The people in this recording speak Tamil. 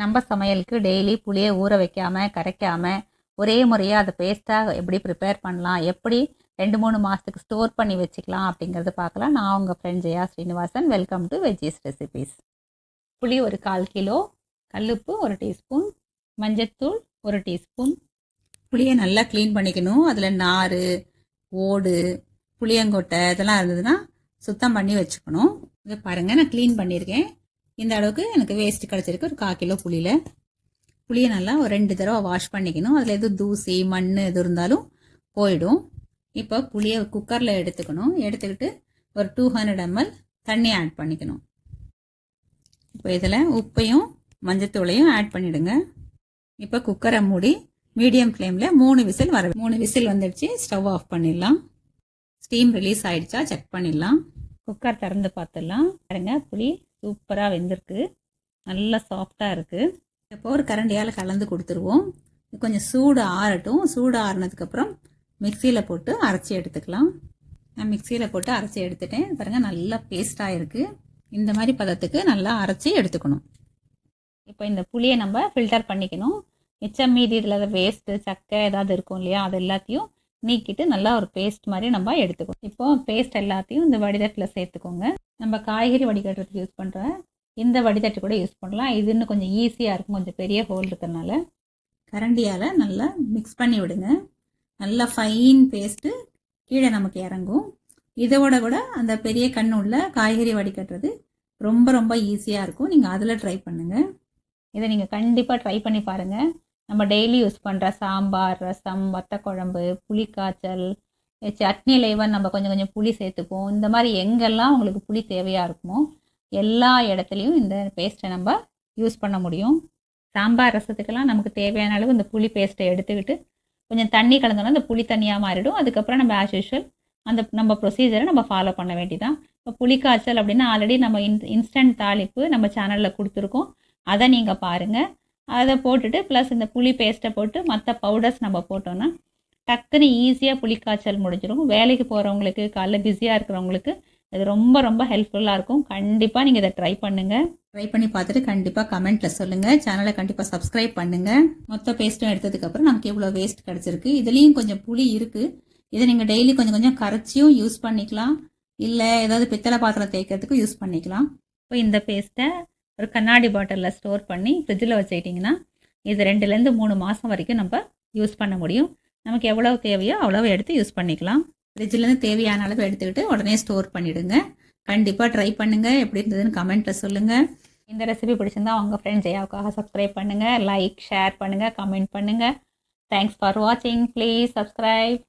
நம்ம சமையலுக்கு டெய்லி புளியை ஊற வைக்காமல் கரைக்காமல் ஒரே முறையாக அதை பேஸ்ட்டாக எப்படி ப்ரிப்பேர் பண்ணலாம், எப்படி 2-3 மாதத்துக்கு ஸ்டோர் பண்ணி வச்சுக்கலாம் அப்படிங்கிறத பார்க்கலாம். நான் உங்கள் friend Jaya Srinivasan. Welcome to veggies recipes. புளி ஒரு 1/4 கிலோ, கல்லுப்பு 1 டீஸ்பூன், மஞ்சத்தூள் 1 டீஸ்பூன். புளியை நல்லா க்ளீன் பண்ணிக்கணும். அதில் நார், ஓடு, புளியங்கொட்டை இதெல்லாம் இருந்ததுன்னா சுத்தம் பண்ணி வச்சுக்கணும். இதை பாருங்கள், நான் க்ளீன் பண்ணியிருக்கேன். இந்த அளவுக்கு எனக்கு வேஸ்ட் கிடச்சிருக்கு. ஒரு 1/4 கிலோ புளியை நல்லா ஒரு 2 தடவை வாஷ் பண்ணிக்கணும். அதில் எதுவும் தூசி மண் எது இருந்தாலும் போயிடும். இப்போ புளியை குக்கரில் எடுத்துக்கணும். எடுத்துக்கிட்டு ஒரு 200 ml தண்ணி ஆட் பண்ணிக்கணும். இப்போ இதில் உப்பையும் மஞ்சத்தூளையும் ஆட் பண்ணிவிடுங்க. இப்போ குக்கரை மூடி மீடியம் ஃப்ளேமில் 3 விசில் 3 விசில் வந்துடுச்சு. ஸ்டவ் ஆஃப் பண்ணிடலாம். ஸ்டீம் ரிலீஸ் ஆகிடுச்சா செக் பண்ணிடலாம். குக்கர் திறந்து பார்த்துடலாம். பாருங்க, புளி சூப்பராக வெந்திருக்கு, நல்லா சாஃப்டாக இருக்குது. இப்போ ஒரு கரண்டியால் கலந்து கொடுத்துருவோம். கொஞ்சம் சூடு ஆறட்டும். சூடு ஆறினதுக்கப்புறம் மிக்சியில் போட்டு அரைச்சி எடுத்துக்கலாம். நான் மிக்சியில் போட்டு அரைச்சி எடுத்துட்டேன். பாருங்கள், நல்லா பேஸ்ட்டாக இருக்குது. இந்த மாதிரி பதத்துக்கு நல்லா அரைச்சி எடுத்துக்கணும். இப்போ இந்த புளியை நம்ம ஃபில்டர் பண்ணிக்கணும். மிச்சம் மீதி இதில் வேஸ்ட்டு சக்கை ஏதாவது இருக்கும் இல்லையா, அது எல்லாத்தையும் நீக்கிட்டு நல்லா ஒரு பேஸ்ட் மாதிரி நம்ம எடுத்துக்கணும். இப்போ பேஸ்ட் எல்லாத்தையும் இந்த வடிதட்டில் சேர்த்துக்கோங்க. நம்ம காய்கறி வடிகட்டுறதுக்கு யூஸ் பண்ணுற இந்த வடிதட்டு கூட யூஸ் பண்ணலாம். இது இன்னும் கொஞ்சம் ஈஸியாக இருக்கும், கொஞ்சம் பெரிய ஹோல் இருக்கிறதுனால. கரண்டியால் நல்லா மிக்ஸ் பண்ணி விடுங்க. நல்லா ஃபைன் பேஸ்ட்டு கீழே நமக்கு இறங்கும். இதோட கூட அந்த பெரிய கண்ணு உள்ள காய்கறி வடிகட்டுறது ரொம்ப ரொம்ப ஈஸியாக இருக்கும். நீங்கள் அதில் ட்ரை பண்ணுங்கள். இதை நீங்கள் கண்டிப்பாக ட்ரை பண்ணி பாருங்கள். நம்ம டெய்லி யூஸ் பண்ணுற சாம்பார், ரசம், வத்தக்குழம்பு, புளிக்காய்ச்சல், சட்னியில் ஈவன் நம்ம கொஞ்சம் கொஞ்சம் புளி சேர்த்துப்போம். இந்த மாதிரி எங்கெல்லாம் உங்களுக்கு புளி தேவையாக இருக்குமோ எல்லா இடத்துலையும் இந்த பேஸ்ட்டை நம்ம யூஸ் பண்ண முடியும். சாம்பார் ரசத்துக்கெல்லாம் நமக்கு தேவையான அளவு இந்த புளி பேஸ்ட்டை எடுத்துக்கிட்டு கொஞ்சம் தண்ணி கலந்தோன்னா அந்த புளி தண்ணியாக மாறிடும். அதுக்கப்புறம் நம்ம ஆஸ் யூஷுவல் அந்த நம்ம ப்ரொசீஜரை நம்ம ஃபாலோ பண்ண வேண்டியதான். இப்போ புளிக்காய்ச்சல் அப்படின்னா ஆல்ரெடி நம்ம இன்ஸ்டன்ட் தாளிப்பு நம்ம சேனலில் கொடுத்துருக்கோம். அதை நீங்கள் பாருங்கள். அதை போட்டுட்டு ப்ளஸ் இந்த புளி பேஸ்ட்டை போட்டு மற்ற பவுடர்ஸ் நம்ம போட்டோன்னா டக்குன்னு ஈஸியாக புளிக்காய்ச்சல் முடிஞ்சிடும். வேலைக்கு போகிறவங்களுக்கு, காலைல பிஸியாக இருக்கிறவங்களுக்கு இது ரொம்ப ரொம்ப ஹெல்ப்ஃபுல்லாக இருக்கும். கண்டிப்பாக நீங்கள் இதை ட்ரை பண்ணுங்கள். ட்ரை பண்ணி பார்த்துட்டு கண்டிப்பாக கமெண்ட்டில் சொல்லுங்கள். சேனலை கண்டிப்பாக சப்ஸ்கிரைப் பண்ணுங்கள். மொத்த பேஸ்ட்டும் எடுத்ததுக்கப்புறம் நமக்கு எவ்வளோ வேஸ்ட் கிடச்சிருக்கு. இதுலேயும் கொஞ்சம் புளி இருக்குது. இதை நீங்கள் டெய்லி கொஞ்சம் கொஞ்சம் கரைச்சியும் யூஸ் பண்ணிக்கலாம். இல்லை ஏதாவது பித்தளை பாத்திரம் தேய்க்கிறதுக்கு யூஸ் பண்ணிக்கலாம். இப்போ இந்த பேஸ்ட்டை ஒரு கண்ணாடி பாட்டிலில் ஸ்டோர் பண்ணி ஃப்ரிட்ஜில் வச்சுக்கிட்டிங்கன்னா இது 2-3 மாதம் வரைக்கும் நம்ம யூஸ் பண்ண முடியும். நமக்கு எவ்வளோ தேவையோ அவ்வளோ எடுத்து யூஸ் பண்ணிக்கலாம். ஃப்ரிட்ஜிலேருந்து தேவையான அளவு எடுத்துக்கிட்டு உடனே ஸ்டோர் பண்ணிவிடுங்க. கண்டிப்பாக ட்ரை பண்ணுங்கள். எப்படி இருந்ததுன்னு கமெண்ட்டில் சொல்லுங்கள். இந்த ரெசிபி பிடிச்சிருந்தா உங்கள் ஃப்ரெண்ட் ஜெயாவுக்காக சப்ஸ்கிரைப் பண்ணுங்கள், லைக் ஷேர் பண்ணுங்கள், கமெண்ட் பண்ணுங்கள். தேங்க்ஸ் ஃபார் வாட்சிங். Please subscribe.